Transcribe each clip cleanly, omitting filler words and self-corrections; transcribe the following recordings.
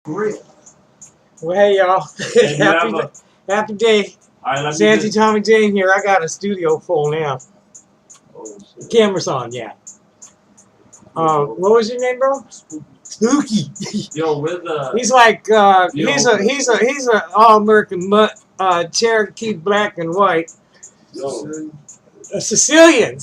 Real. Well, hey y'all. And you happy, have happy day. I love Sandy, you. Tommy, Jane here. I got a studio full now. Oh, shit. Camera's on, yeah. What was your name, bro? Spooky. Yo, with the He's like Yo. he's a all-American Cherokee black and white. yo, A Sicilian.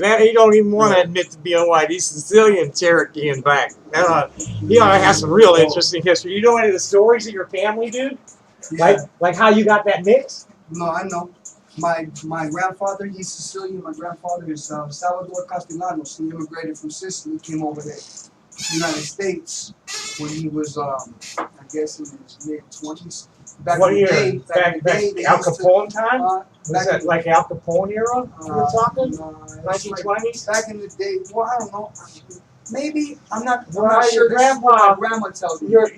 That he don't even want to admit to being white. He's Sicilian, Cherokee, and black. He ought to have some real interesting history. You know any of the stories of your family, dude? Yeah. Like how you got that mix? No, I know. My grandfather, he's Sicilian. My grandfather is Salvador Castellanos. He immigrated from Sicily, came over to the United States when he was, I guess, in his mid-20s. What year? Back Al Capone time? Was back that in, like Al Capone era? We're talking it's 1920s. back in the day. Well, I don't know. Maybe I'm not Well, sure. your grandpa, my grandma tells me. You're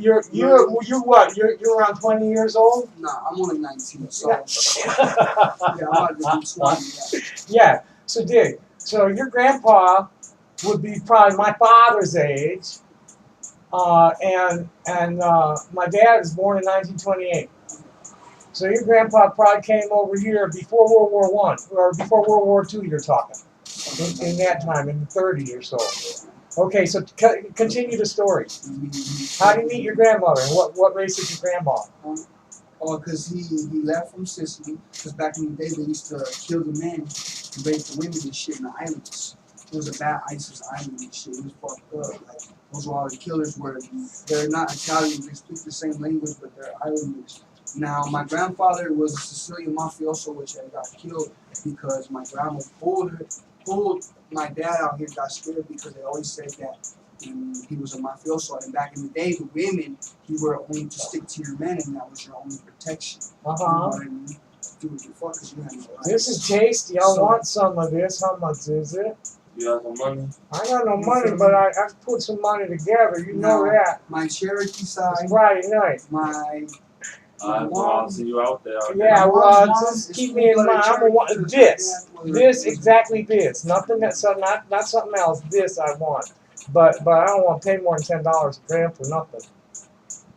what? You're around 20 years old. Nah, I'm only 19. So Yeah. yeah, I'm about to be 20. Yeah. Yeah. So dig. So your grandpa would be probably my father's age, and my dad was born in 1928. So your grandpa probably came over here before World War I or before World War II. You're talking in that time, in the 30s or so. Okay, so continue the story. How did you meet your grandmother? And what race is your grandma? Oh, because he left from Sicily. Because back in the day, they used to kill the men and rape the women and shit in the islands. It was a bad ISIS island and shit. It was fucked up. Like, those were all the killers were. They're not Italian. They speak the same language, but they're islanders. Now, my grandfather was a Sicilian mafioso, which had got killed because my grandma pulled my dad out here, got scared because they always said that he was a mafioso. And back in the day, the women, you were only to stick to your men, and that was your only protection. You know what I mean? Do what you fuck, because you had no rights. This is tasty. I want some of this. How much is it? you have some money? I got no money, but I put some money together. You know that. My Cherokee side, It's Friday night. my I'll see you out there. Yeah, My well, mom's just is keep me in full-blooded mind. I'm gonna want Cherokee, this, exactly this. Nothing that not something else. This I want, but I don't want to pay more than $10 a gram for nothing.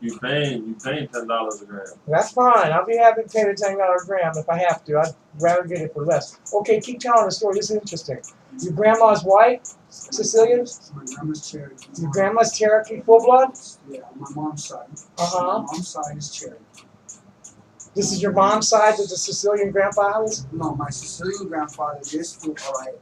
You paying $10 a gram. That's fine. I'll be happy to pay the $10 a gram if I have to. I'd rather get it for less. Okay, keep telling the story. This is interesting. Your grandma's white, Sicilian. My grandma's Cherokee. Your grandma's Cherokee, full blood. Yeah, on my mom's side. Uh-huh. My mom's side is Cherokee. This is your mom's side that the Sicilian grandpa was? No, my Sicilian grandfather, this fool, alright.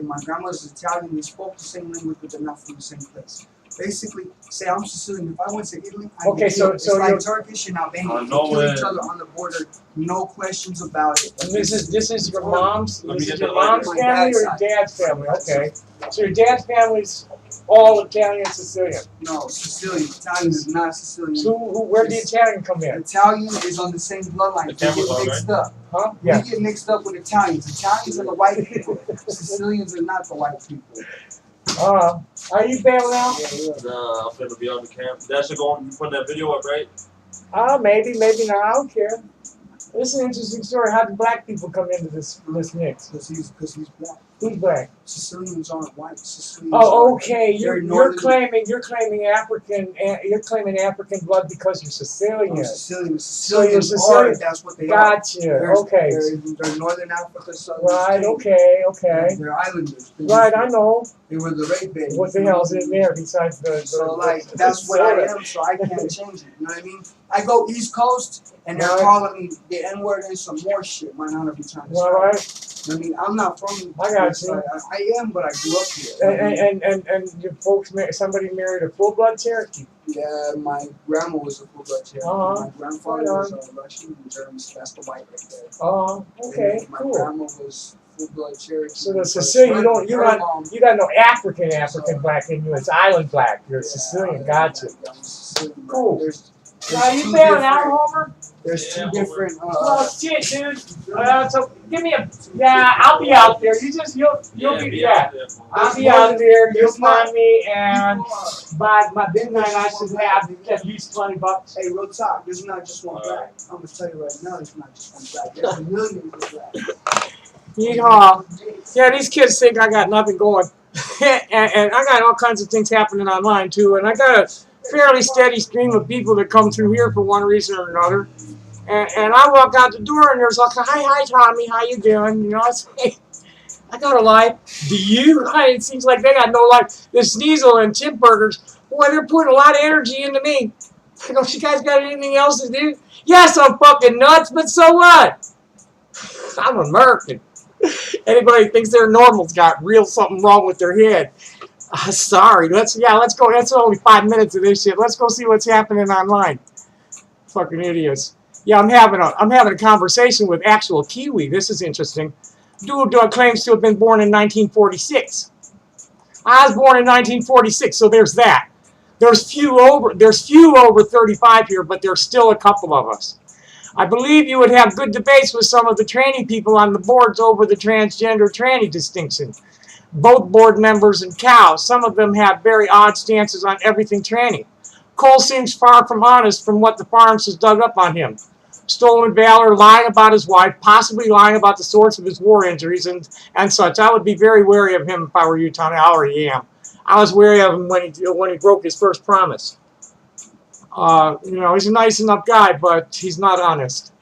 My grandma's Italian, they spoke the same language, but they're not from the same place. Basically, say I'm Sicilian. If I went to Italy, I'd Okay, be killed. so it's like you're- Turkish and Albanian. No They kill way. each other on the border, no questions about it. And this is your mom's. Let me This get is your the mom's lighter. family or your My dad's family? Okay. So your dad's family's all Italian, Sicilian. No, Sicilian. Italian is not Sicilian. So where did the Italian come in? Italian is on the same bloodline. The They camera's get on, mixed up. Huh? We Yeah. get mixed up with Italians. Italians are the white people. Sicilians are not the white people. Are you bailing out? Nah, I'm finna be on the camp. That should go on. You put that video up, right? Maybe not. I don't care. This is an interesting story. How did black people come into this mix? Because he's black. Who's black? Sicilians aren't white. Sicilians Oh, are- okay. You're northern- claiming African. You're claiming African blood because you're Sicilian. I'm Sicilian. you're Sicilians Sicilian. are. That's what they are. Gotcha. Okay. They're Northern Africa, Southern Right. Spain. Okay. They're islanders. Right. I know. They were the rape babies. What the hell's in there besides the So like that's what I am. So I can't change it. You know what I mean? I go East Coast and they're Right. calling me the N word and some more shit. Might not be trying to. All right. I mean, I'm not from. I got you. I am, but I grew up here. And your folks, somebody married a full blood Cherokee. Yeah, my grandma was a full-blood Cherokee. Uh-huh. My grandfather was a Russian and German. So that's the white right there. Oh, okay, And my cool. grandma was full-blood Cherokee. So the Sicilian, you Her got mom- you got no African black in you. It's island black. You're a Yeah, Sicilian. Gotcha. I'm Sicilian, but Cool. There's Are you two bailing out, different- Homer? There's two Yeah, different. Well, shit, dude. So give me a. Yeah, I'll be out there. You'll be. Yeah, out there. I'll be out there. You'll There's not- find me, and by my midnight I should have at least $20. Hey, real talk. There's not just one black. I'm gonna tell you right now. There's not just one black. There's millions of black. Yeehaw. Yeah, these kids think I got nothing going. and I got all kinds of things happening online too. And I got fairly steady stream of people that come through here for one reason or another. And I walk out the door and there's like, hi Tommy, how you doing? You know, it's like, I got a life. Do you? It seems like they got no life. This Sneasel and Chip Burgers, boy, they're putting a lot of energy into me. I go, you guys got anything else to do? Yes, I'm fucking nuts, but so what? I'm American. Anybody who thinks they're normal's got real something wrong with their head. Sorry. Let's go. That's only 5 minutes of this shit. Let's go see what's happening online. Fucking idiots. Yeah, I'm having a conversation with actual Kiwi. This is interesting. Dude claims to have been born in 1946. I was born in 1946, so there's that. There's few over 35 here, but there's still a couple of us. I believe you would have good debates with some of the tranny people on the boards over the transgender tranny distinction. Both board members and cows. Some of them have very odd stances on everything tranny. Cole seems far from honest from what the Farms has dug up on him. Stolen valor, lying about his wife, possibly lying about the source of his war injuries and such. I would be very wary of him if I were you, Tommy. I already am. I was wary of him when he broke his first promise. You know, he's a nice enough guy, but he's not honest.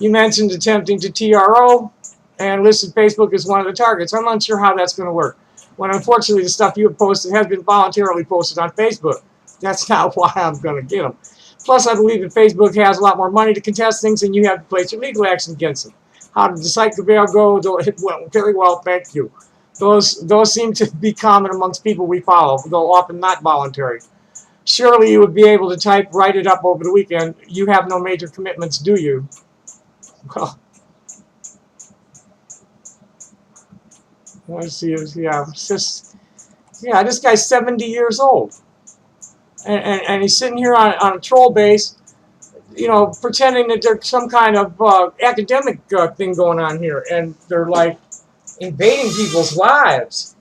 You mentioned attempting to TRO and listed Facebook as one of the targets. I'm not sure how that's going to work. When unfortunately the stuff you have posted has been voluntarily posted on Facebook. That's not why I'm going to get them. Plus, I believe that Facebook has a lot more money to contest things and you have to place your legal action against them. How did the psychoveil go? It went very well, thank you. Those seem to be common amongst people we follow, though often not voluntary. Surely you would be able to write it up over the weekend. You have no major commitments, do you? Well, let's see. Yeah, it's just, yeah, this guy's 70 years old. And he's sitting here on a troll base, you know, pretending that there's some kind of academic thing going on here. And they're like invading people's lives.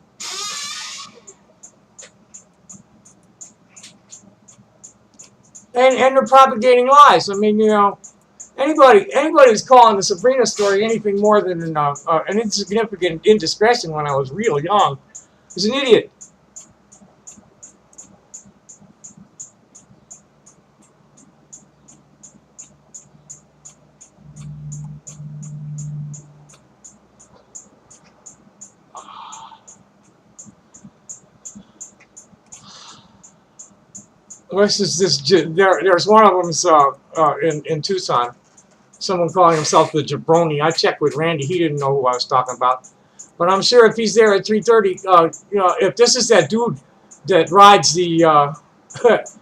And they're propagating lies. I mean, you know, anybody who's calling the Sabrina story anything more than an insignificant indiscretion when I was real young is an idiot. There's one of them in Tucson. Someone calling himself the Jabroni. I checked with Randy. He didn't know who I was talking about. But I'm sure if he's there at 3:30, you know, if this is that dude that rides the,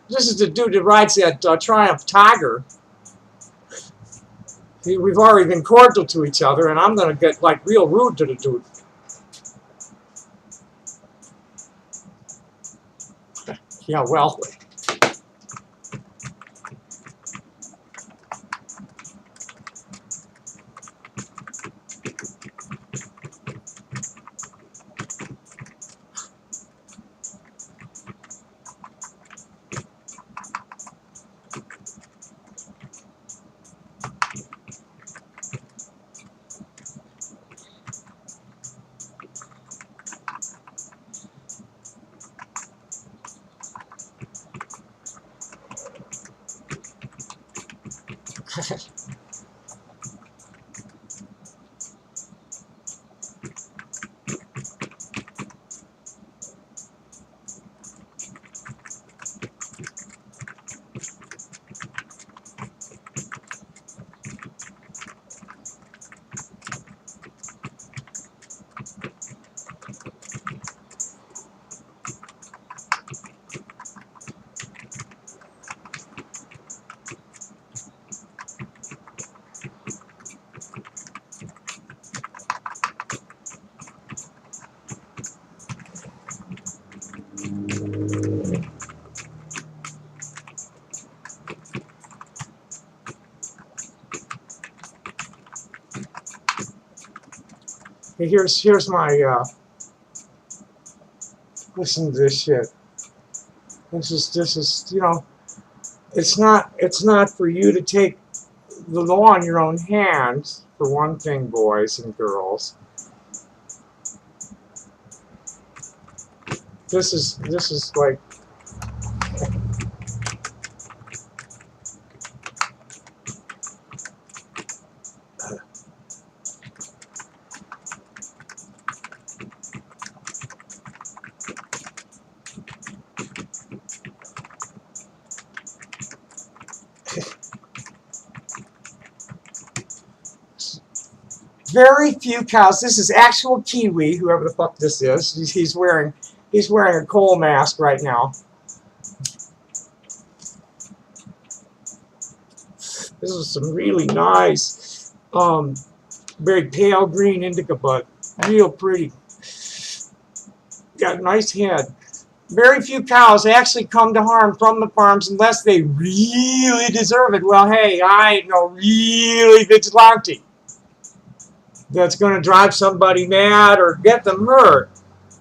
this is the dude that rides that Triumph Tiger. We've already been cordial to each other, and I'm gonna get like real rude to the dude. Yeah, well. Here's my listen to this shit. This is you know, it's not for you to take the law in your own hands, for one thing, boys and girls. This is like Very few cows. This is actual Kiwi, whoever the fuck this is. He's wearing a coal mask right now. This is some really nice, very pale green indica bud. Real pretty. Got a nice head. Very few cows actually come to harm from the farms unless they really deserve it. Well, hey, I ain't no really vigilante that's going to drive somebody mad or get them hurt.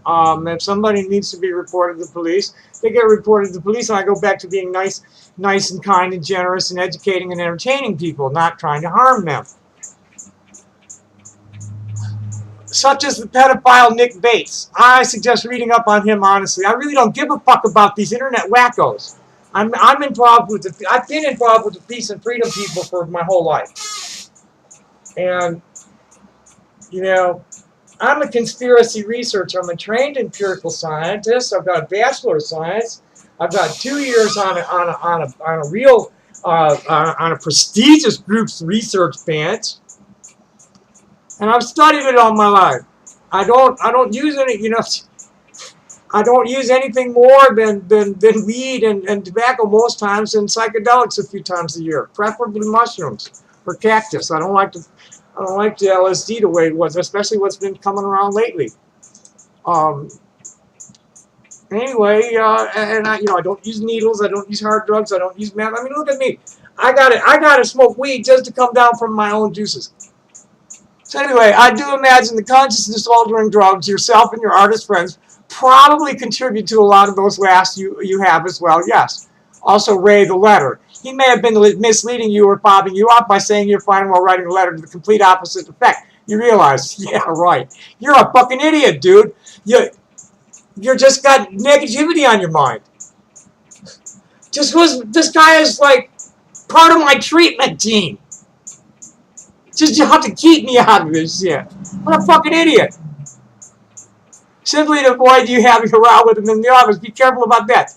If somebody needs to be reported to the police, they get reported to the police, and I go back to being nice and kind and generous and educating and entertaining people, not trying to harm them. Such as the pedophile Nick Bates. I suggest reading up on him, honestly. I really don't give a fuck about these internet wackos. I've been involved with the peace and freedom people for my whole life. And, you know, I'm a conspiracy researcher. I'm a trained empirical scientist. I've got a Bachelor of Science. I've got 2 years on a prestigious group's research bench. And I've studied it all my life. I don't use any, I don't use anything more than weed and tobacco most times, and psychedelics a few times a year, preferably mushrooms or cactus. I don't like the LSD the way it was, especially what's been coming around lately. Anyway, and I don't use needles. I don't use hard drugs. I don't use meth. I mean, look at me. I gotta smoke weed just to come down from my own juices. So anyway, I do imagine the consciousness-altering drugs, yourself and your artist friends, probably contribute to a lot of those last you have as well, yes. Also, Ray the letter. He may have been misleading you or fobbing you up by saying you're fine while writing a letter to the complete opposite effect. You realize, yeah, right. You're a fucking idiot, dude. You're just got negativity on your mind. Just because this guy is like part of my treatment team. Just you have to keep me out of this shit. What a fucking idiot. Simply to avoid you having a row with him in the office. Be careful about that.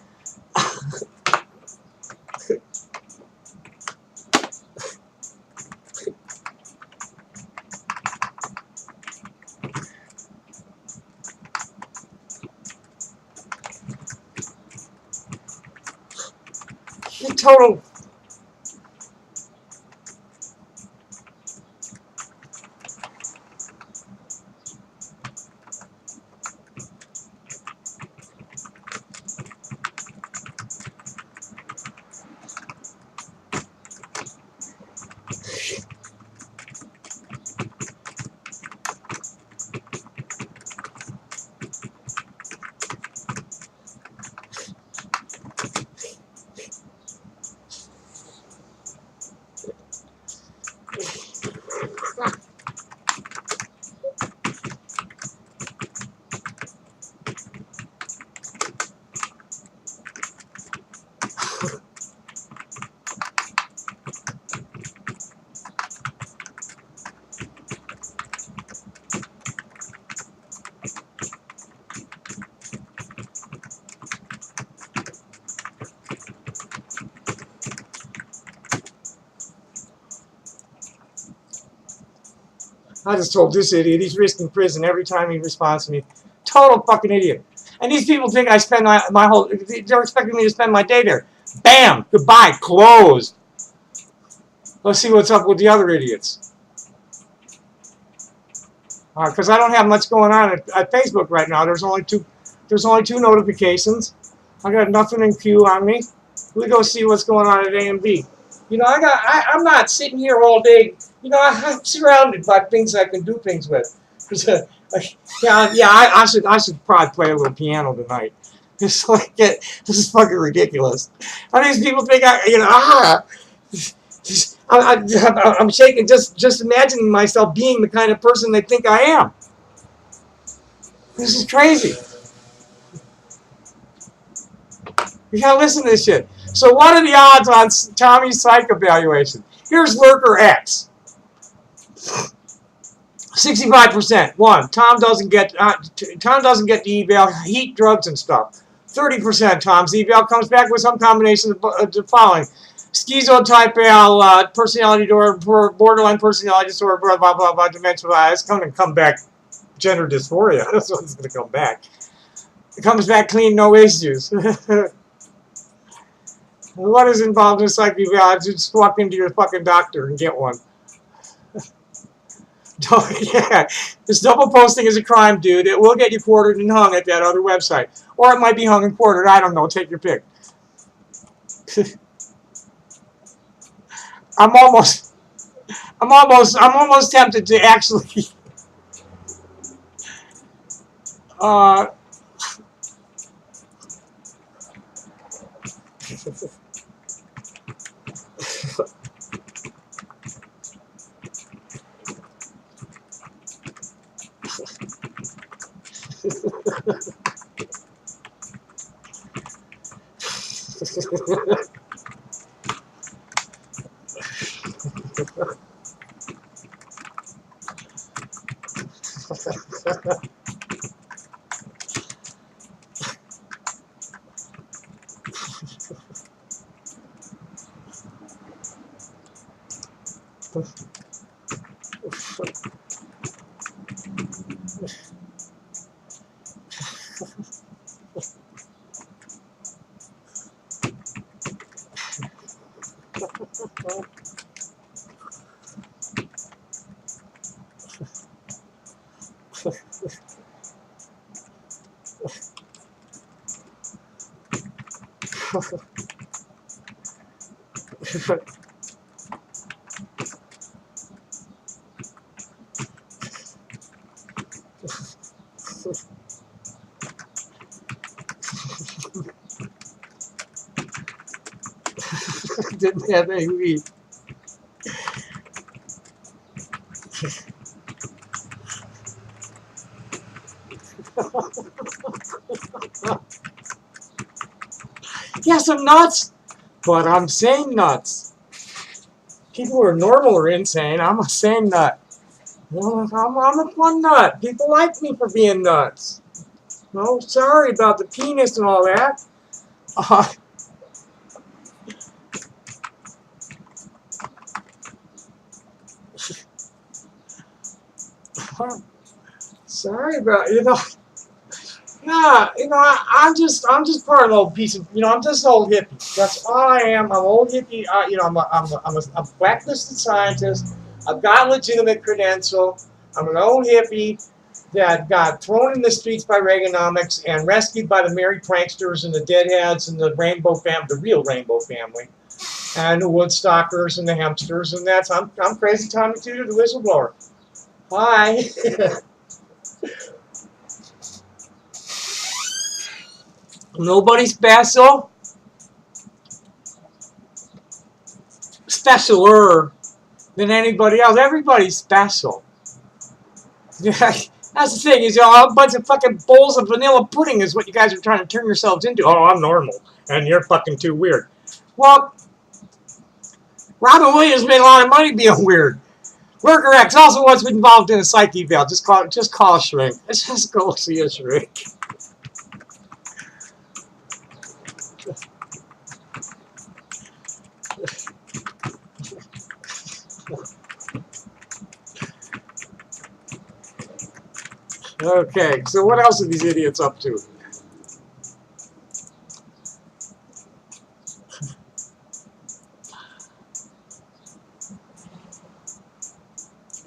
You're total. I just told this idiot he's risking prison every time he responds to me. Total fucking idiot. And these people think I spend my whole... They're expecting me to spend my day there. Bam! Goodbye. Closed. Let's see what's up with the other idiots. Because I don't have much going on at Facebook right now. There's only two notifications. I got nothing in queue on me. We go see what's going on at A&B. I'm not sitting here all day. I'm surrounded by things I can do things with. I should probably play a little piano tonight. It's like this is fucking ridiculous. These people think I'm shaking just imagining myself being the kind of person they think I am. This is crazy. You gotta listen to this shit. So what are the odds on Tommy's psych evaluation? Here's Lurker X. 65%. 1. Tom doesn't get the eval, heat, drugs, and stuff. 30%. Tom's eval comes back with some combination of the following: Schizotype L, personality disorder, borderline personality disorder, blah, blah, blah, blah, dementia, blah. It's going to come back gender dysphoria. That's what's going to come back. It comes back clean, no issues. What is involved in psych eval? Just walk into your fucking doctor and get one. Yeah, this double posting is a crime, dude. It will get you quartered and hung at that other website. Or it might be hung and quartered. I don't know. Take your pick. I'm almost tempted to actually didn't have any weed. Yes, I'm nuts, but I'm sane nuts. People who are normal are insane. I'm a sane nut. I'm a fun nut. People like me for being nuts. No, sorry about the penis and all that. Sorry about Yeah, I'm just part of an old piece of I'm just an old hippie. That's all I am. I'm an old hippie. I'm a blacklisted scientist. I've got legitimate credential. I'm an old hippie that got thrown in the streets by Reaganomics and rescued by the merry pranksters and the deadheads and the rainbow family, the real rainbow family, and the Woodstockers and the Hempsters, and I'm Crazy Tommy Tudor, the whistleblower. Hi. Nobody's specialer than anybody else. Everybody's special. That's the thing, is a bunch of fucking bowls of vanilla pudding is what you guys are trying to turn yourselves into. Oh, I'm normal, and you're fucking too weird. Well, Robin Williams made a lot of money being weird. Worker X also was involved in a psych eval. Just call a shrink. Let's just go see a shrink. Okay, so what else are these idiots up to?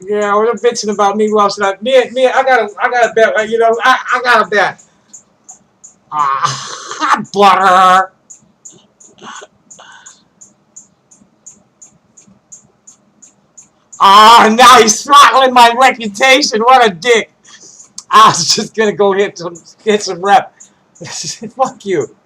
Yeah, or they're bitching about me. Well, I got a bet. I got a bet. Butter. Now he's throttling my reputation. What a dick. I was just gonna go hit some rep. Fuck you.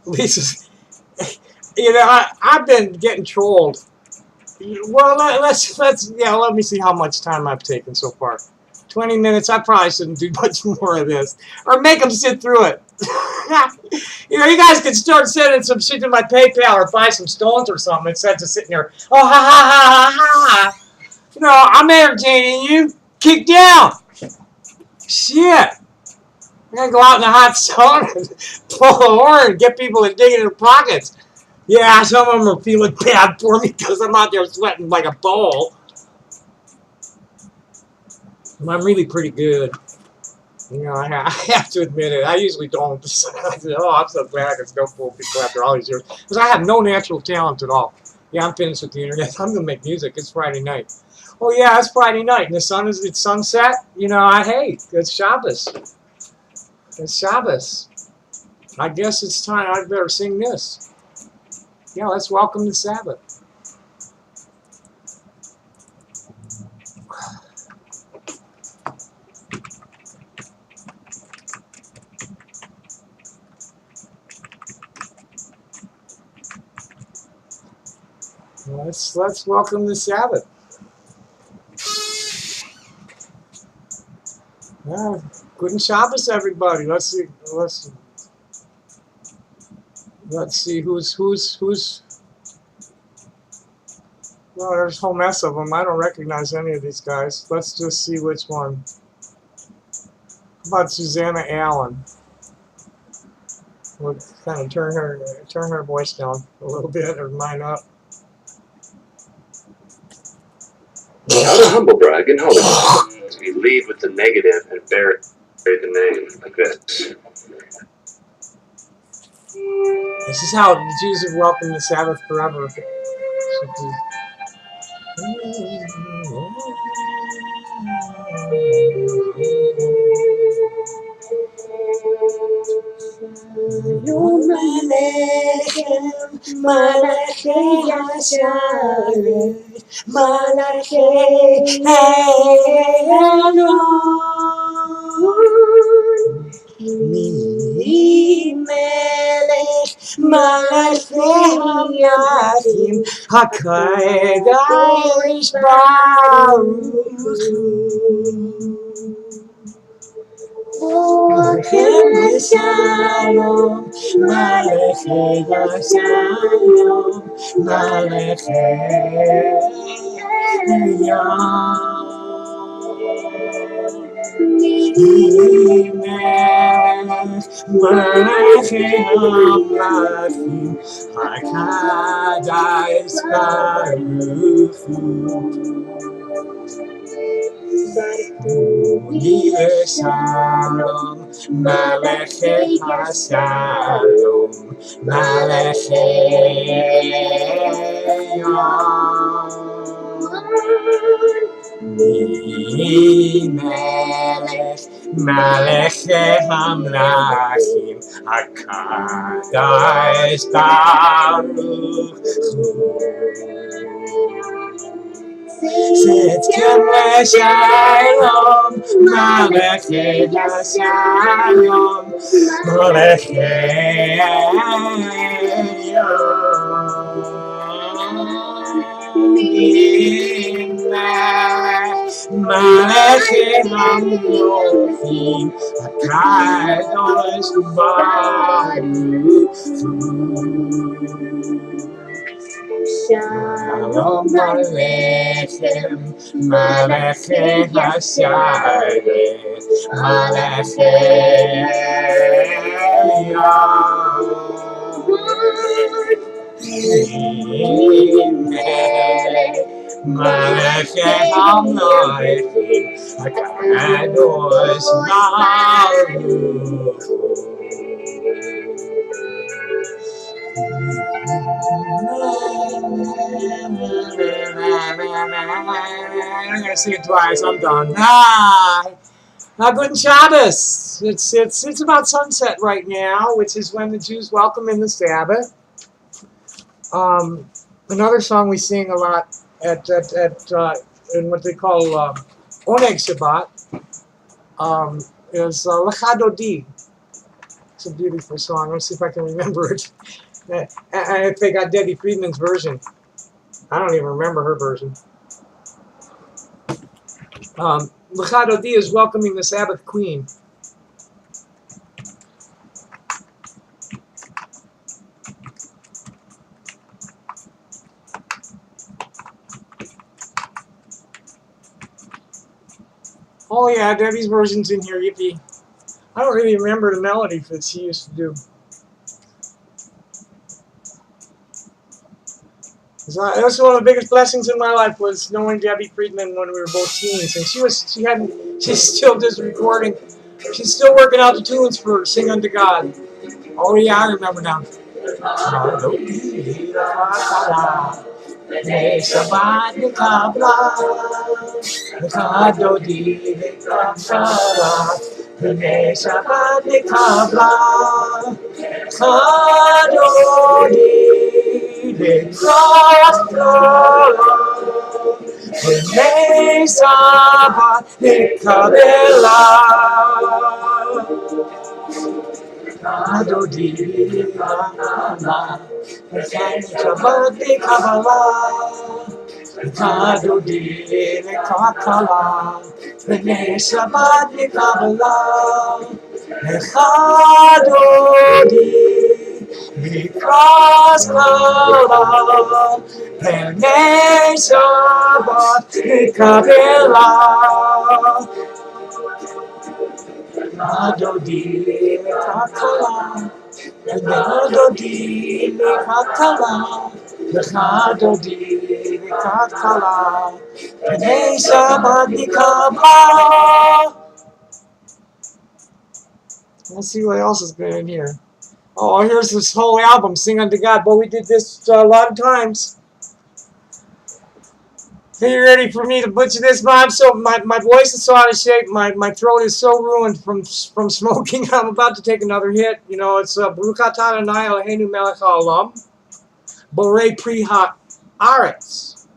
Lisa's, I've been getting trolled Well, let me see how much time I've taken so far. 20 minutes. I probably shouldn't do much more of this, or make them sit through it. You guys can start sending some shit to my PayPal or buy some stones or something instead of sitting there. Oh, ha ha ha ha ha! I'm entertaining you. Kick down. Shit. I'm gonna go out in the hot sun and pull a horn and get people to dig in their pockets. Yeah, some of them are feeling bad for me because I'm out there sweating like a bull. I'm really pretty good. I have to admit it. I usually don't. I'm so glad I can still fool people after all these years. Because I have no natural talent at all. Yeah, I'm finished with the internet. I'm going to make music. It's Friday night. Oh, yeah, it's Friday night. And it's sunset. It's Shabbos. It's Shabbos. I guess it's time. I better sing this. Yeah, let's welcome the Sabbath. Let's welcome the Sabbath. Yeah, good Shabbos, everybody. Let's see who's. Well, there's a whole mess of them. I don't recognize any of these guys. Let's just see which one. How about Susanna Allen? We'll kind of turn her voice down a little bit, or mine up. Not a humble brag in Hollywood. We lead with the negative and bury the name like this. This is how the Jews have welcomed the Sabbath forever. HaKadosh Baruch Hu Shalom Malachei Shalom Malachei Hamlachim HaKadosh Baruch Hu Shalom Malachei Shalom Malachei Malachei Hamlachim HaKadosh Baruch Hu Sitkem Shalom Malachei Shalom Malachei Malachei Hamlachim HaKadosh Baruch Hu Shalom Aleichem Malachei Hasharet Malachei Malachei Hamlachim HaKadosh Baruch Hu. I'm gonna sing it twice. I'm done. Good Shabbos. It's about sunset right now, which is when the Jews welcome in the Sabbath. Another song we sing a lot at in what they call oneg Shabbat is Lecha Dodi. It's a beautiful song. Let's see if I can remember it. I think I got Debbie Friedman's version. I don't even remember her version. Lechado D is welcoming the Sabbath Queen. Oh yeah, Debbie's version's in here, yippee. I don't really remember the melody that she used to do. That's one of the biggest blessings in my life was knowing Debbie Friedman when we were both teens, and she's still just recording. She's still working out the tunes for Sing Unto God. Oh yeah, I remember now. Let's see what else is good in here. Oh, here's this whole album, Sing Unto God. Boy, we did this a lot of times. Are you ready for me to butcher this, Bob? So my voice is so out of shape. My throat is so ruined from smoking. I'm about to take another hit. You know, it's Baruch Atah Adonai Eloheinu Melech HaOlam Borei Pri Haaretz,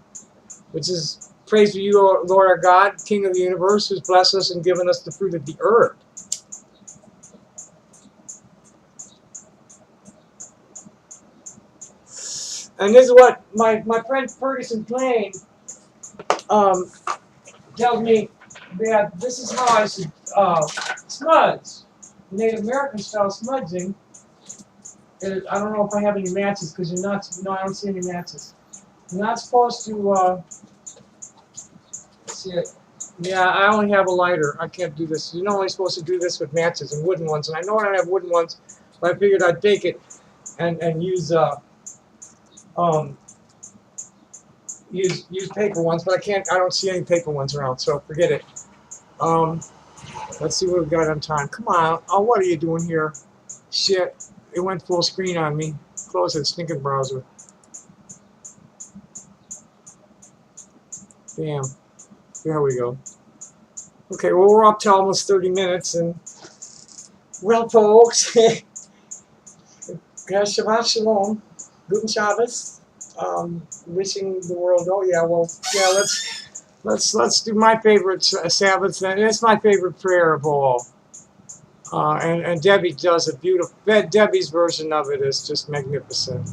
which is praise to you, Lord our God, King of the universe, who's blessed us and given us the fruit of the earth. And this is what my friend Ferguson Plain tells me that this is how I should smudge. Native American style smudging. I don't know if I have any matches because you're not. No, I don't see any matches. You're not supposed to see it. Yeah, I only have a lighter. I can't do this. You're not only supposed to do this with matches and wooden ones. And I know I don't have wooden ones, but I figured I'd take it and use use paper ones, but I don't see any paper ones around, so forget it. Let's see what we've got on time. Come on. Oh, what are you doing here? Shit. It went full screen on me. Close that stinking browser. Damn. There we go. Okay, well, we're up to almost 30 minutes, and well, folks, Shabbat Shalom. Guten Shabbos. Wishing the world. Oh yeah, well, yeah. Let's do my favorite Sabbath. And it's my favorite prayer of all. And Debbie does a beautiful. Debbie's version of it is just magnificent.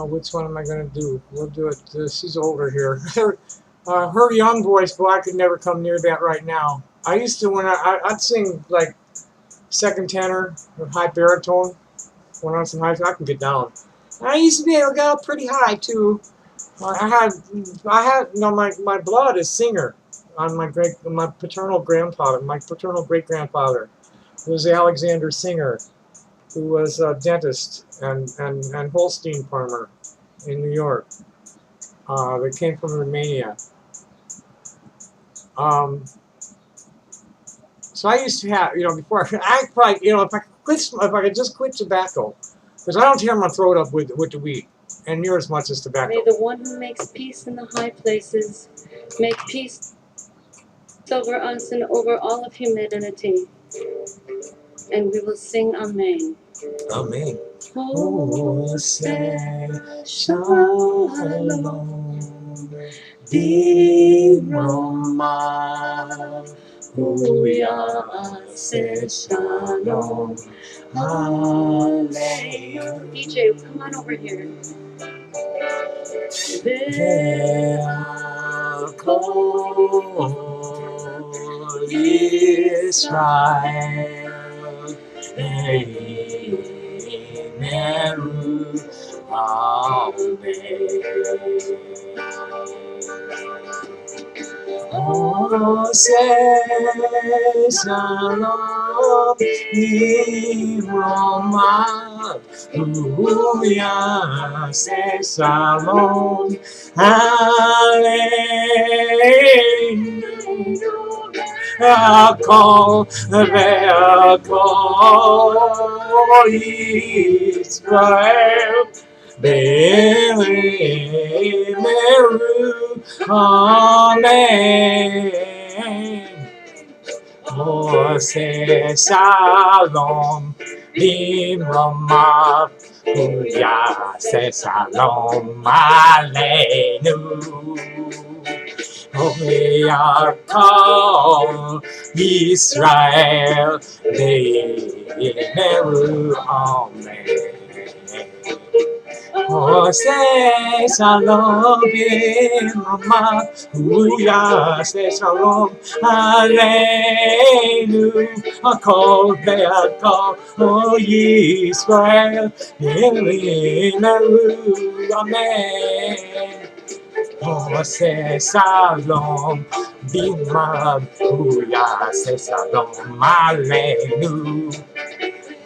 Which one am I going to do? We'll do it. She's older here. Her young voice, boy, I could never come near that right now. I used to, when I'd sing like second tenor or high baritone when I was in high school. I can get down. I used to be able to get up pretty high too. I had, you know, my blood is singer on my paternal grandfather, my paternal great grandfather was Alexander Singer, who was a dentist and Holstein farmer in New York. They came from Romania. So I used to have, before I probably, if I could just quit tobacco, because I don't tear my throat up with the weed, and near as much as tobacco. May the one who makes peace in the high places make peace over us and over all of humanity. And we will sing Amen. Amen. Oh, say shalom, Roma. Say shalom, hallelujah. DJ, come on over here. Israel, oh, say shalom, Roma. Hallelujah, say shalom, hallelujah, call Israel, Meru, Amen. Oh, say shalom, Roma. Hallelujah, say shalom, hallelujah. Oh, we are called Israel, Meru, Amen. Oh, say shalom, Roma. Hallelujah, say shalom, hallelujah. Call, they are called, oh, Israel, Meru, Amen. Oh, say shalom, Bimab, Hallelujah, say shalom, hallelujah.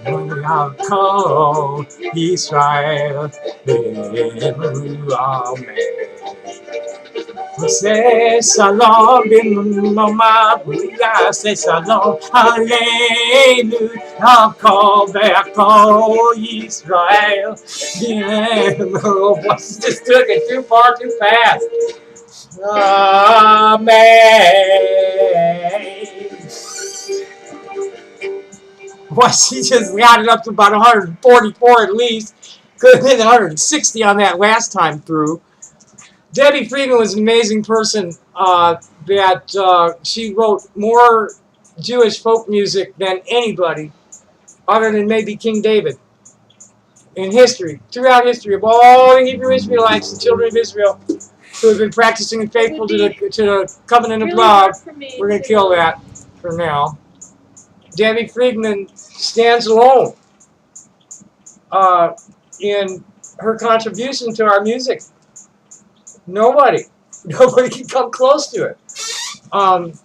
We are called Israel, Amen. Say shalom, Bimab, Hallelujah, say shalom, hallelujah. Call back, oh, Israel, oh, boy, she just took it too far, too fast. Amen. Boy, she just got it up to about 144 at least. Could have been 160 on that last time through. Debbie Friedman was an amazing person. She wrote more Jewish folk music than anybody, other than maybe King David, in history, throughout history, of all the Hebrew Israelites, the children of Israel, who have been practicing and faithful to the covenant of love. We're going to kill that for now. Debbie Friedman stands alone in her contribution to our music. Nobody can come close to it. And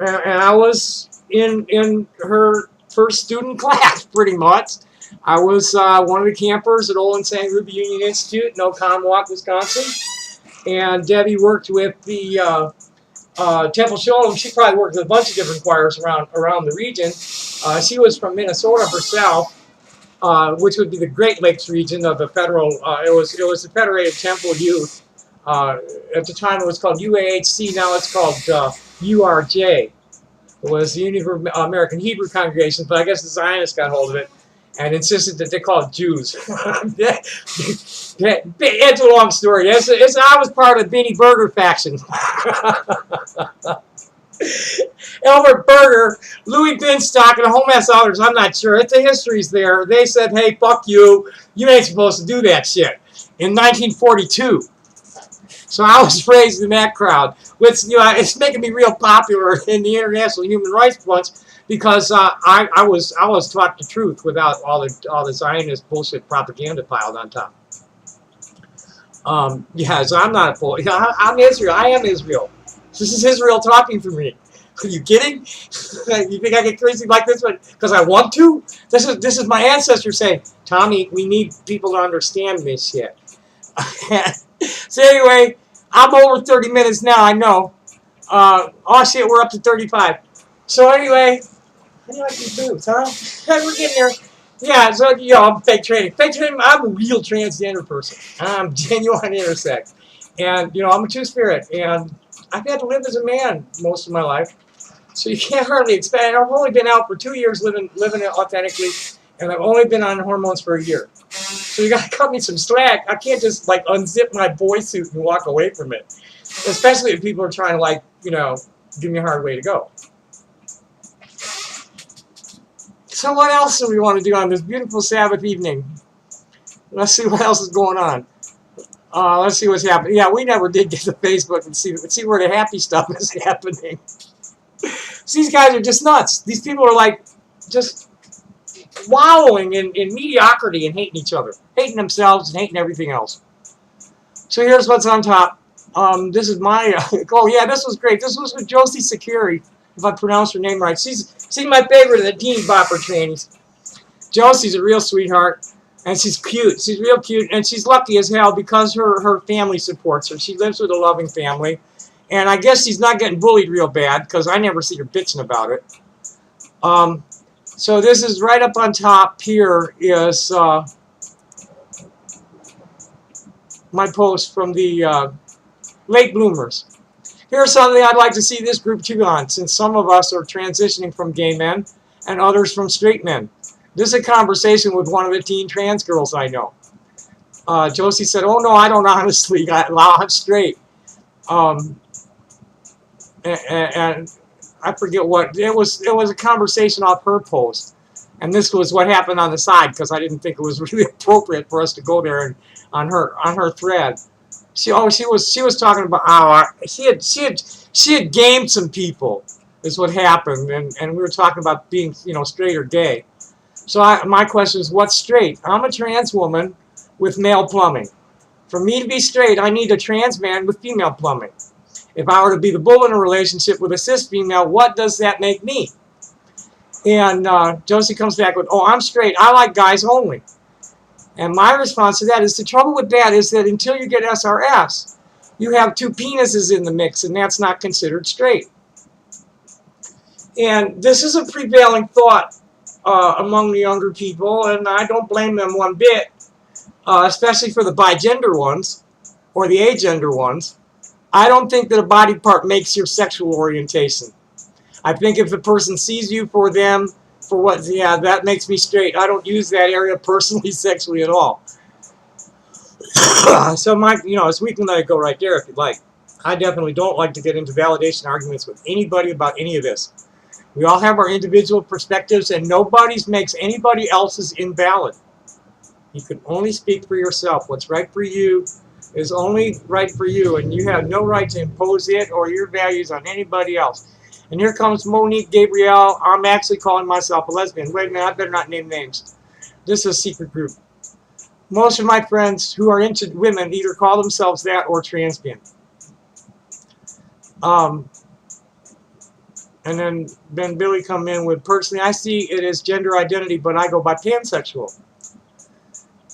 I was in her first student class, pretty much. I was one of the campers at Olin St. Ruby Union Institute in Oconomowoc, Wisconsin. And Debbie worked with the Temple Shalom. She probably worked with a bunch of different choirs around the region. She was from Minnesota herself, which would be the Great Lakes region of the federal. It was the Federated Temple Youth. At the time, it was called UAHC. Now it's called URJ. It was the Union for American Hebrew Congregations, but I guess the Zionists got hold of it and insisted that they call it Jews. It's a long story. I was part of the Beanie Burger faction. Elbert Berger, Louis Binstock, and a whole mess of others. I'm not sure. The history's there. They said, hey, fuck you. You ain't supposed to do that shit. In 1942. So I was raised in that crowd. Which, it's making me real popular in the International Human Rights Bunch because I was taught the truth without all the Zionist bullshit propaganda piled on top. So I'm not a fool. I'm Israel. I am Israel. This is Israel talking for me. Are you kidding? You think I get crazy like this because I want to? This is my ancestors saying, Tommy, we need people to understand this shit. So anyway, I'm over 30 minutes now, I know. Oh shit, we're up to 35. So anyway, How do you like these boobs, huh? We're getting there. Yeah, so, I'm fake training. Fake training, I'm a real transgender person. I'm genuine intersex. And, I'm a two-spirit. And I've had to live as a man most of my life. So you can't hardly expect. I've only been out for 2 years living it authentically. And I've only been on hormones for a year. So you got to cut me some slack. I can't just, unzip my boy suit and walk away from it. Especially if people are trying to, give me a hard way to go. So what else do we want to do on this beautiful Sabbath evening? Let's see what else is going on. Let's see what's happening. Yeah, we never did get to Facebook and see where the happy stuff is happening. These guys are just nuts. These people are just wallowing in mediocrity and hating each other, hating themselves and hating everything else. So here's what's on top. This is my. Oh yeah, this was great. This was with Josie Sakiri, if I pronounced her name right. She's my favorite of the teen bopper trannies. Josie's a real sweetheart, and she's cute. She's real cute, and she's lucky as hell because her family supports her. She lives with a loving family, and I guess she's not getting bullied real bad because I never see her bitching about it. So this is right up on top here is my post from the late bloomers. Here's something I'd like to see this group too on, since some of us are transitioning from gay men and others from straight men. This is a conversation with one of the teen trans girls I know. Josie said, "Oh no, I don't honestly. I'm straight." And I forget what it was. It was a conversation off her post, and this was what happened on the side because I didn't think it was really appropriate for us to go there and on her thread. She was talking about how she had gamed some people is what happened, and we were talking about being straight or gay. So my question is, what's straight? I'm a trans woman with male plumbing. For me to be straight, I need a trans man with female plumbing. If I were to be the bull in a relationship with a cis female, what does that make me? And Josie comes back with, "Oh, I'm straight. I like guys only." And my response to that is the trouble with that is that until you get SRS, you have two penises in the mix, and that's not considered straight. And this is a prevailing thought among the younger people, and I don't blame them one bit, especially for the bigender ones or the agender ones. I don't think that a body part makes your sexual orientation. I think if the person sees you for them, for what, yeah, that makes me straight. I don't use that area personally, sexually at all. So we can let it go right there if you'd like. I definitely don't like to get into validation arguments with anybody about any of this. We all have our individual perspectives, and nobody's makes anybody else's invalid. You can only speak for yourself. What's right for you is only right for you, and you have no right to impose it or your values on anybody else. And here comes Monique Gabrielle. I'm actually calling myself a lesbian. Wait a minute, I better not name names. This is a secret group. Most of my friends who are into women either call themselves that or transgen. And then Billy come in with, personally, I see it as gender identity, but I go by pansexual.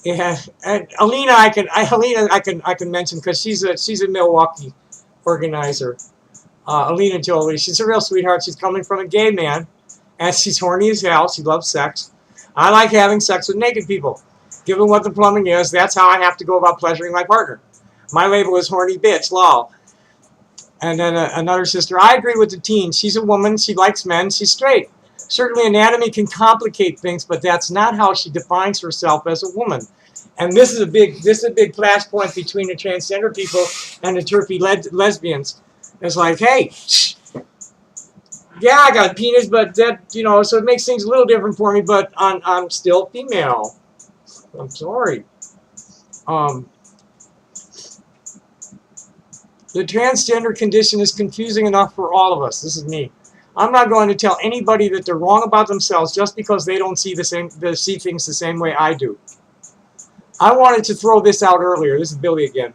Yeah, and Alina, I can mention because she's a Milwaukee organizer. Alina Jolie, she's a real sweetheart. She's coming from a gay man, and she's horny as hell. She loves sex. I like having sex with naked people. Given what the plumbing is, that's how I have to go about pleasuring my partner. My label is horny bitch, lol. And then another sister, I agree with the teen. She's a woman. She likes men. She's straight. Certainly anatomy can complicate things, but that's not how she defines herself as a woman. And this is a big flashpoint between the transgender people and the turfy lesbians. It's like, hey, yeah, I got a penis, but that, so it makes things a little different for me, but I'm still female. I'm sorry. The transgender condition is confusing enough for all of us. This is me. I'm not going to tell anybody that they're wrong about themselves just because they don't see see things the same way I do. I wanted to throw this out earlier. This is Billy again.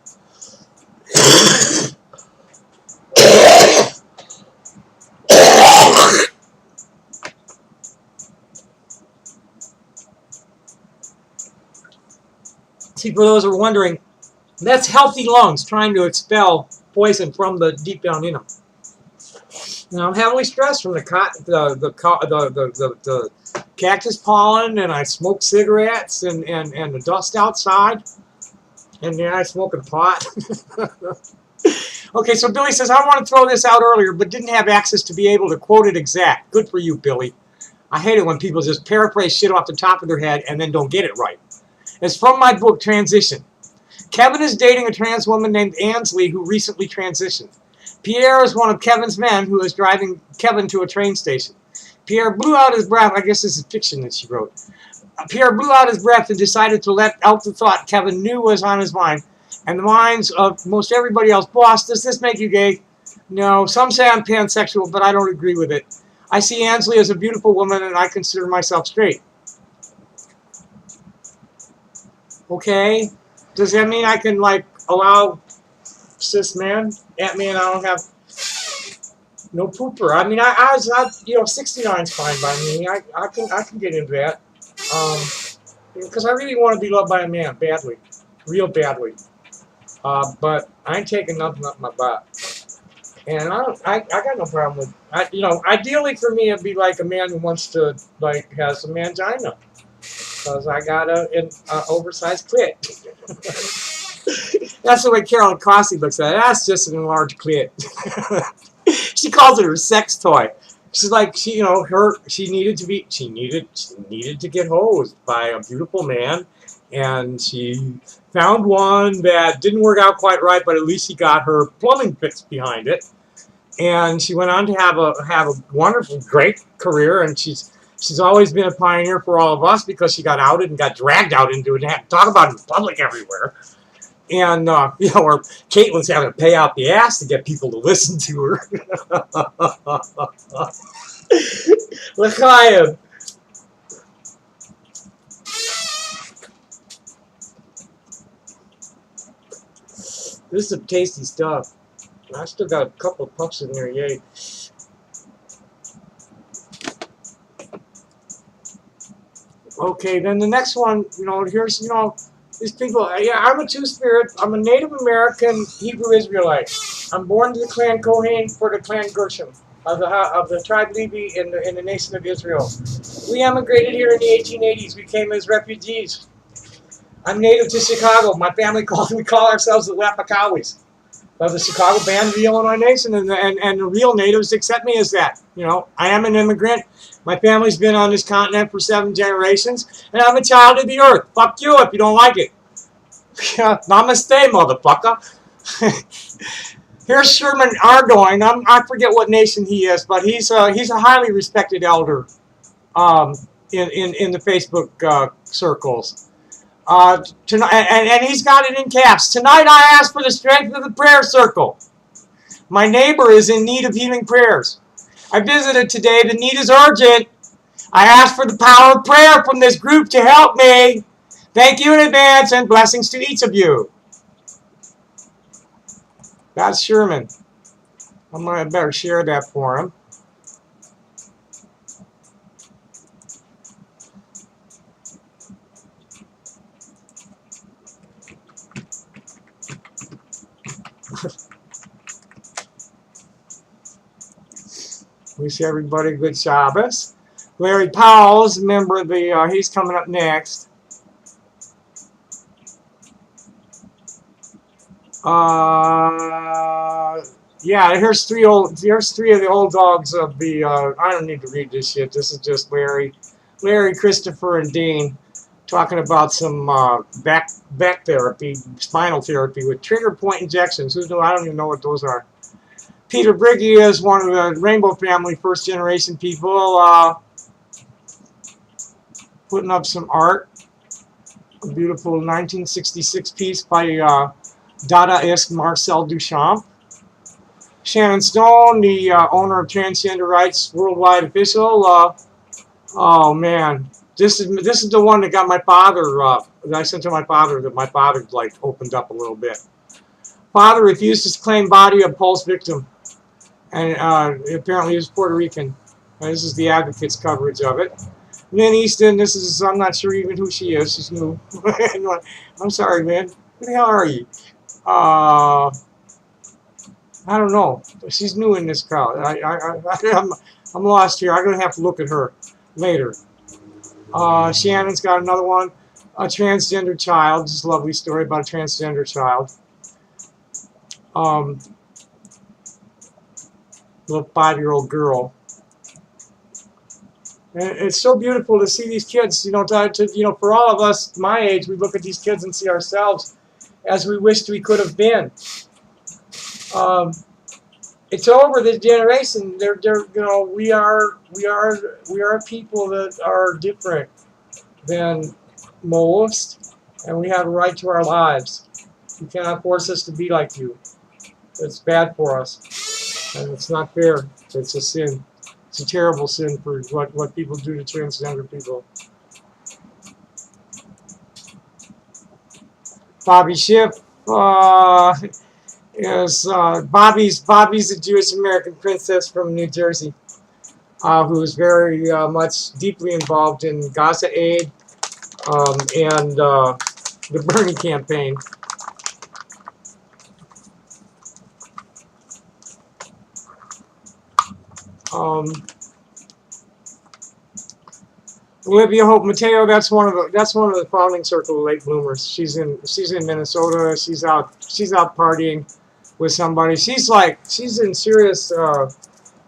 See, for those who are wondering, that's healthy lungs trying to expel poison from the deep down in them. And I'm heavily stressed from the cactus pollen, and I smoke cigarettes and the dust outside, and then I smoke a pot. Okay, so Billy says, I want to throw this out earlier, but didn't have access to be able to quote it exact. Good for you, Billy. I hate it when people just paraphrase shit off the top of their head and then don't get it right. It's from my book, Transition. Kevin is dating a trans woman named Ansley who recently transitioned. Pierre is one of Kevin's men who is driving Kevin to a train station. Pierre blew out his breath. I guess this is fiction that she wrote. Pierre blew out his breath and decided to let out the thought Kevin knew was on his mind and the minds of most everybody else. Boss, does this make you gay? No. Some say I'm pansexual, but I don't agree with it. I see Ansley as a beautiful woman, and I consider myself straight. Okay. Does that mean I can, like, allow cis men at me and I don't have no pooper? I mean, I 69's fine by me. I can get into that. Because I really want to be loved by a man badly. Real badly. But I ain't taking nothing up my butt. And I got no problem with, ideally for me it'd be like a man who wants to, like, has a mangina. Because I got an oversized clit. That's the way Carolyn Cossie looks at it. That's just an enlarged clit. She calls it her sex toy. She's like, she needed to get hosed by a beautiful man, and she found one that didn't work out quite right, but at least she got her plumbing fixed behind it. And she went on to have a wonderful, great career, and she's always been a pioneer for all of us because she got outed and got dragged out into it and had to talk about it in public everywhere. And, or Caitlin's having to pay out the ass to get people to listen to her. L'chaim. This is some tasty stuff. I still got a couple of puffs in there, yay. Okay, then the next one, here's, these people, I'm a two-spirit. I'm a Native American Hebrew Israelite. I'm born to the clan Kohen for the clan Gershom of the tribe Levi in the nation of Israel. We emigrated here in the 1880s. We came as refugees. I'm native to Chicago. My family we call ourselves the Lapakawis. Of the Chicago band of the Illinois Nation, and the real natives accept me as that. I am an immigrant. My family's been on this continent for 7 generations, and I'm a child of the earth. Fuck you if you don't like it. Namaste, motherfucker. Here's Sherman Ardoin. I forget what nation he is, but he's a highly respected elder in the Facebook circles. Tonight, and he's got it in caps. Tonight I ask for the strength of the prayer circle. My neighbor is in need of healing prayers. I visited today. The need is urgent. I ask for the power of prayer from this group to help me. Thank you in advance and blessings to each of you. That's Sherman. I better share that for him. Wish everybody good Shabbos. Larry Powell's a member of the, he's coming up next. Yeah, here's three of the old dogs of the, I don't need to read this shit. This is just Larry, Christopher, and Dean talking about some back therapy, spinal therapy with trigger point injections. Who's I don't even know what those are. Peter Briggy is one of the Rainbow Family first-generation people, putting up some art. A beautiful 1966 piece by Dadaist Marcel Duchamp. Shannon Stone, the owner of Transgender Rights Worldwide official. Oh man, this is the one that got my father. That I sent to my father that my father like opened up a little bit. Father refused to claim body of Paul's victim, and apparently he was Puerto Rican. This is the Advocate's coverage of it. Lynn Easton, this is, I'm not sure even who she is. She's new. I'm sorry, man. Who the hell are you? I don't know. She's new in this crowd. I'm lost here. I'm gonna have to look at her later. Shannon's got another one. A transgender child. This is a lovely story about a transgender child. Little 5-year-old girl. And it's so beautiful to see these kids. You know, for all of us my age, we look at these kids and see ourselves as we wished we could have been. It's over this generation. We are people that are different than most, and we have a right to our lives. You cannot force us to be like you. It's bad for us, and it's not fair. It's a sin. It's a terrible sin for what people do to transgender people. Bobby Schiff is Bobby's a Jewish American princess from New Jersey, who is very much deeply involved in Gaza aid and the Bernie campaign. Olivia Hope Mateo, that's one of the founding circle of late bloomers. She's in Minnesota. She's out partying with somebody. She's in serious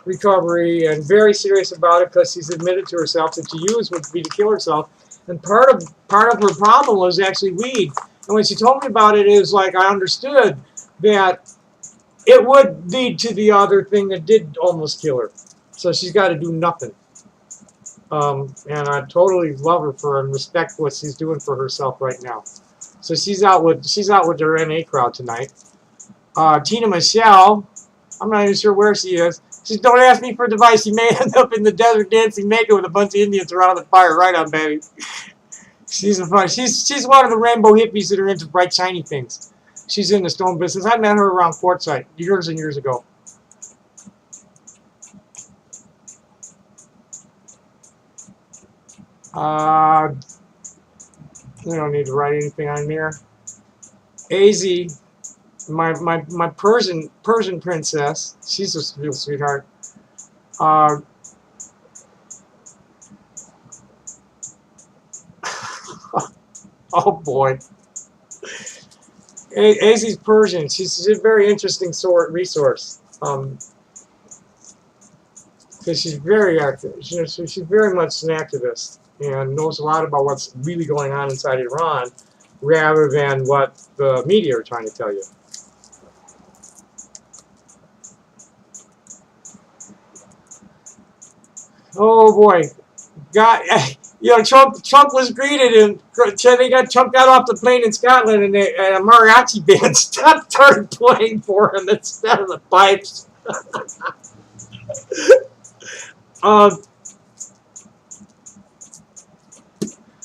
recovery and very serious about it because she's admitted to herself that to use would be to kill herself. And part of her problem was actually weed. And when she told me about it, it was like I understood that it would lead to the other thing that did almost kill her. So she's got to do nothing. And I totally love her for and respect what she's doing for herself right now. So she's out with her NA crowd tonight. Tina Michelle, I'm not even sure where she is. She says, don't ask me for advice. You may end up in the desert dancing naked with a bunch of Indians around the fire. Right on, baby. She's one of the rainbow hippies that are into bright shiny things. She's in the stone business. I met her around Quartzsite years and years ago. We don't need to write anything on here. AZ, my Persian princess. She's a real sweetheart. Oh boy. AZ's Persian. She's a very interesting resource. Because she's very active. She's very much an activist and knows a lot about what's really going on inside Iran rather than what the media are trying to tell you. Oh boy. Trump was greeted and Trump got off the plane in Scotland and a mariachi band started playing for him instead of the pipes.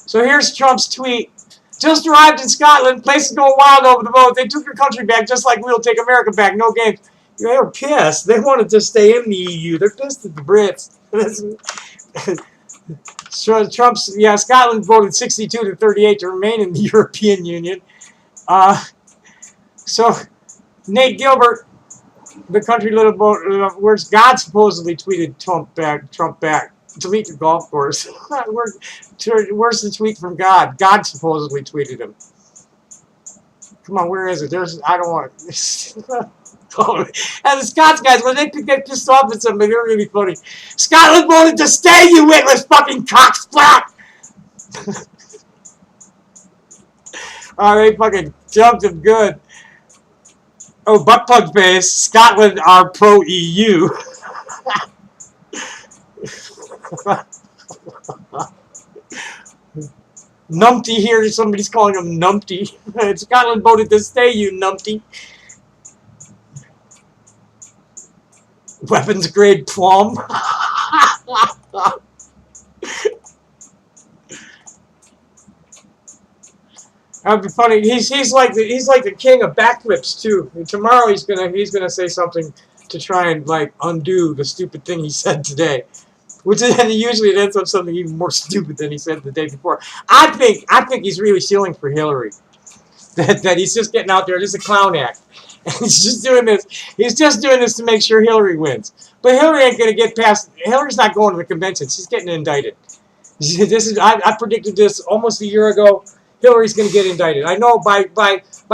So here's Trump's tweet. Just arrived in Scotland. Place is going wild over the vote. They took your country back just like we'll take America back. No games. They were pissed. They wanted to stay in the EU. They're pissed at the Brits. So Scotland voted 62-38 to remain in the European Union. So Nate Gilbert, the country little boat, where's God supposedly tweeted Trump back. Delete the golf course. Where's the tweet from God? God supposedly tweeted him. Come on, where is it? I don't want it. And the Scots guys, when they get pissed off at somebody, they're really funny. Scotland voted to stay, you witless fucking cocksplat! Oh, they fucking jumped him good. Oh, butt plug face. Scotland are pro-EU. Numpty here, somebody's calling him Numpty. Scotland voted to stay, you Numpty. Weapons grade plum. That'd be funny. He's like the king of backflips too. And tomorrow he's gonna say something to try and undo the stupid thing he said today. Which usually it ends up something even more stupid than he said the day before. I think he's really shilling for Hillary. That he's just getting out there. This is a clown act. And he's just doing this. He's just doing this to make sure Hillary wins. But Hillary ain't going to get past. Hillary's not going to the convention. She's getting indicted. I predicted this almost a year ago. Hillary's going to get indicted. I know by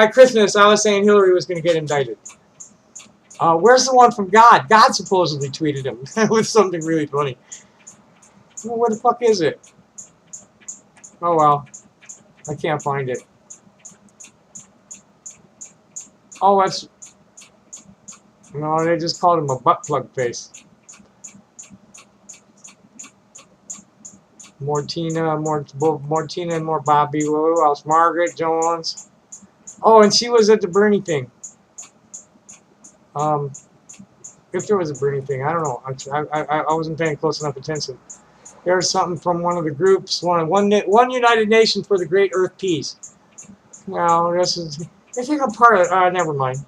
Christmas I was saying Hillary was going to get indicted. Where's the one from God? God supposedly tweeted him with something really funny. Well, where the fuck is it? Oh well, I can't find it. Oh, that's... No, they just called him a butt plug face. More Tina and more Bobby. Who else? Margaret Jones. Oh, and she was at the Bernie thing. If there was a Bernie thing, I don't know. I wasn't paying close enough attention. There's something from one of the groups. One United Nation for the Great Earth Peace. Well, this is... I think I'm part of... never mind.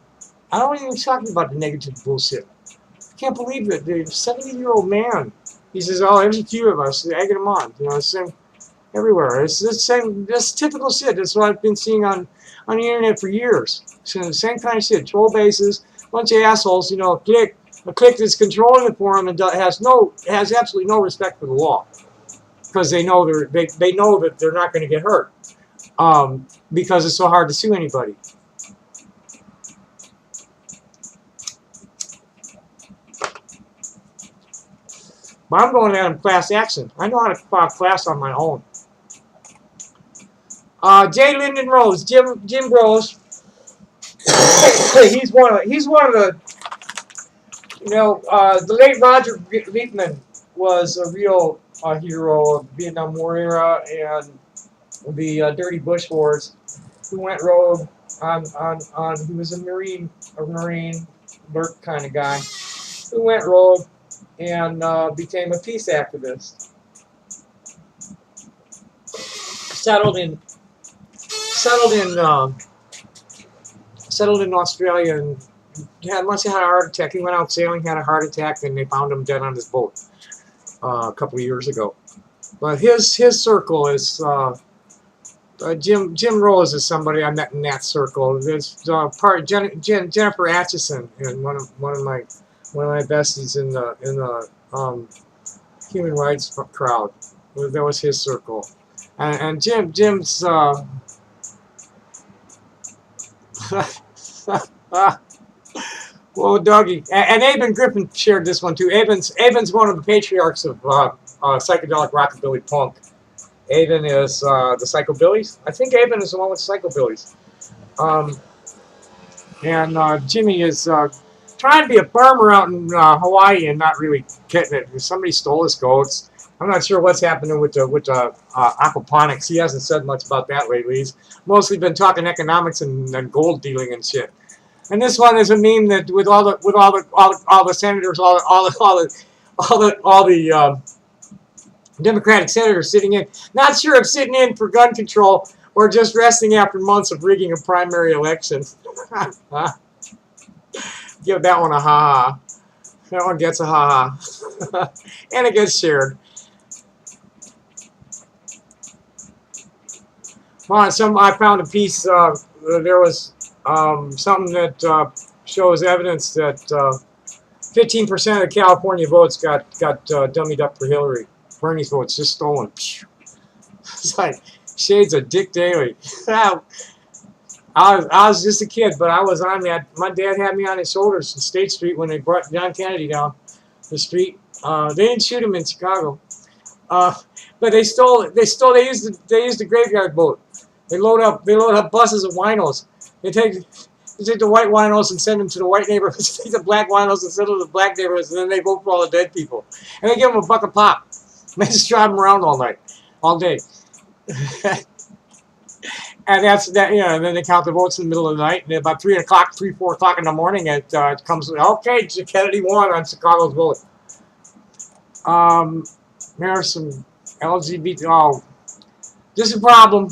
I don't even talk about the negative bullshit. I can't believe it. The 70-year-old man. He says, "Oh, there's a few of us egging him on." You know, it's the same everywhere. It's the same. That's typical shit. That's what I've been seeing on the internet for years. So the same kind of shit. Troll bases, bunch of assholes. You know, a clique that's controlling the forum and has absolutely no respect for the law, because they know they know that they're not going to get hurt, because it's so hard to sue anybody. But I'm going at him class action. I know how to file class on my own. J. Lyndon Rose, Jim Rose. he's one of the. You know, the late Roger Liefman was a real hero of the Vietnam War era and the Dirty Bush Wars. He went rogue on. He was a Marine alert kind of guy. Who went rogue and became a peace activist. Settled in Australia and must have had a heart attack. He went out sailing, had a heart attack, and they found him dead on his boat a couple of years ago. But his circle is Jim Rose is somebody I met in that circle. There's Jennifer Atchison, and one of my besties in the human rights crowd. That was his circle, and Jim's. Well, Dougie, and Aben Griffin shared this one too. Aben's one of the patriarchs of psychedelic rockabilly punk. Aben is the Psychobillies. I think Aben is the one with Psychobillies. And Jimmy is trying to be a farmer out in Hawaii and not really getting it. Somebody stole his goats. I'm not sure what's happening with the aquaponics. He hasn't said much about that lately. He's mostly been talking economics and gold dealing and shit. And this one is a meme that with all the senators, all the Democratic senators sitting in, not sure if sitting in for gun control or just resting after months of rigging a primary election. Give that one a ha-ha. That one gets a ha-ha. And it gets shared. I found a piece, there was something that shows evidence that 15% of the California votes got dummied up for Hillary. Bernie's votes just stolen. It's like shades of Dick Daley. I was just a kid, but I was on that. My dad had me on his shoulders in State Street when they brought John Kennedy down the street. They didn't shoot him in Chicago, but they used the graveyard boat. They load up buses of winos. They take the white winos and send them to the white neighborhoods. They take the black winos and send them to the black neighborhoods, and then they vote for all the dead people. And they give them a buck of pop. They just drive them around all night, all day. And that's that. You know. And then they count the votes in the middle of the night, and about 4 o'clock in the morning, it comes. Okay, Kennedy won on Chicago's vote. There's some LGBT. Oh, this is a problem.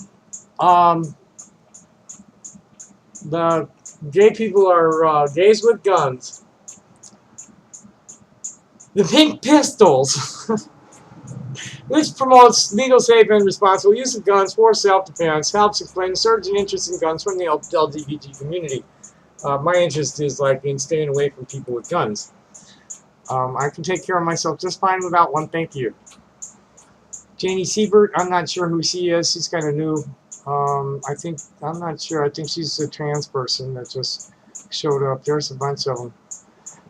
The gay people are gays with guns. The Pink Pistols, which promotes legal, safe, and responsible use of guns for self-defense, helps explain the surge in interest in guns from the LGBT community. My interest is like in staying away from people with guns. I can take care of myself just fine without one, thank you. Janie Siebert, I'm not sure who she is. She's kind of new. I'm not sure. I think she's a trans person that just showed up. There's a bunch of them.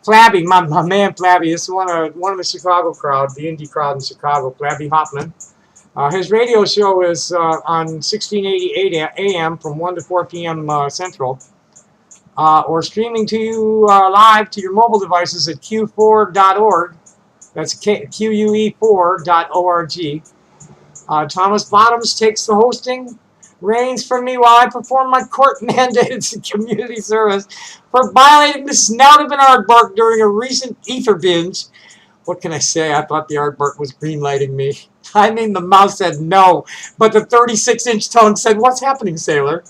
Flabby, my man Flabby. This is one of the Chicago crowd, the indie crowd in Chicago. Flabby Hoffman. His radio show is on 1688 AM from 1 to 4 p.m. Central. Or streaming to you live to your mobile devices at q4.org. That's QUE4.org. Thomas Bottoms takes the hosting reins from me while I perform my court-mandated community service for violating the snout of an aardvark during a recent ether binge. What can I say? I thought the aardvark was green-lighting me. I mean, the mouth said no, but the 36-inch tongue said, "What's happening, sailor?"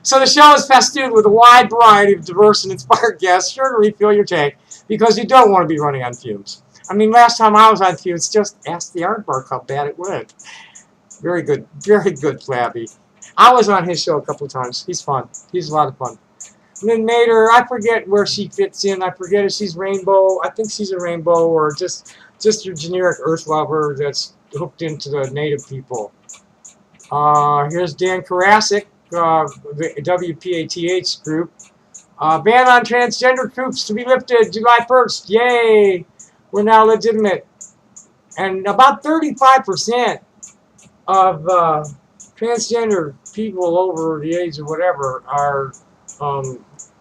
So the show is festooned with a wide variety of diverse and inspired guests, sure to refill your tank, because you don't want to be running on fumes. I mean, last time I was on fumes, just ask the aardvark how bad it went. Very good, Flabby. I was on his show a couple of times. He's fun. He's a lot of fun. Lynn Nader, I forget where she fits in. I forget if she's rainbow. I think she's a rainbow, or just your generic Earth lover that's hooked into the native people. Here's Dan Karasik, the WPATH group. Ban on transgender troops to be lifted July 1st. Yay! We're now legitimate. And about 35% of transgender people over the age of whatever are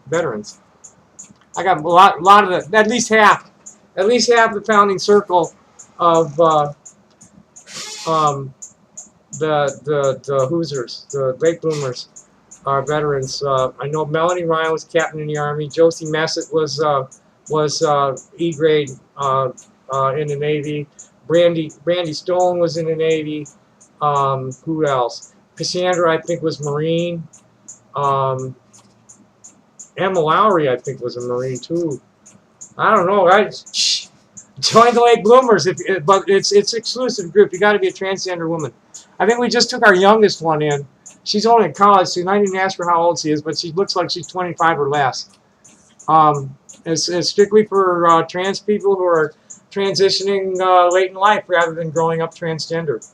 veterans. I got a lot of at least half the founding circle of the Hoosiers, the late bloomers, are veterans. I know Melanie Ryan was captain in the Army. Josie Messett was E-grade in the Navy. Brandy Stone was in the Navy. Who else? Cassandra, I think, was Marine. Emma Lowry, I think, was a Marine too. I don't know. Join the late bloomers, but it's exclusive group. You got to be a transgender woman. I think we just took our youngest one in. She's only in college, so I didn't ask her how old she is, but she looks like she's 25 or less. It's strictly for trans people who are transitioning late in life rather than growing up transgender.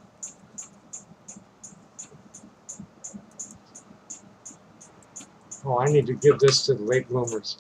Oh, I need to give this to the late bloomers.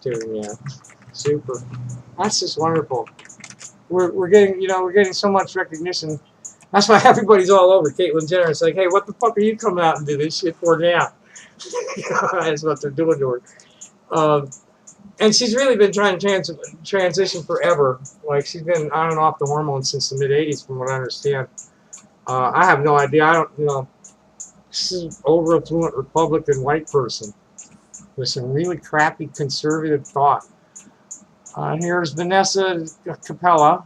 Yeah, super. That's just wonderful. We're getting so much recognition. That's why everybody's all over Caitlyn Jenner. It's like, hey, what the fuck are you coming out and do this shit for now? That's what they're doing to her. And she's really been trying to transition forever. Like, she's been on and off the hormones since the mid-'80s, from what I understand. I have no idea. I don't. She's an over-affluent Republican white person with some really crappy conservative thought. Here's Vanessa Capella.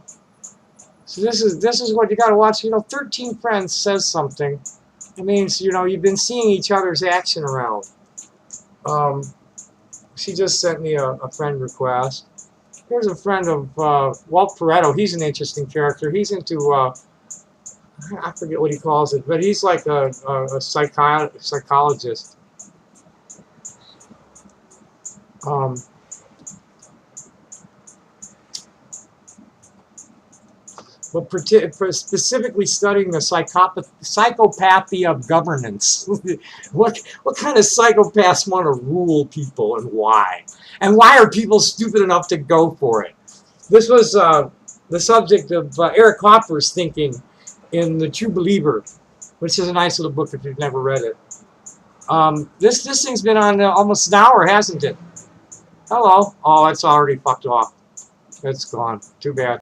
So this is what you got to watch. 13 Friends says something. It means you've been seeing each other's action around. She just sent me a friend request. Here's a friend of Walt Pareto. He's an interesting character. He's into I forget what he calls it, but he's like a psychologist. But specifically studying the psychopathy of governance. What kind of psychopaths want to rule people, and why? And why are people stupid enough to go for it? This was the subject of Eric Hoffer's thinking in The True Believer, which is a nice little book if you've never read it. This thing's been on almost an hour, hasn't it? Hello. Oh, it's already fucked off. It's gone. Too bad.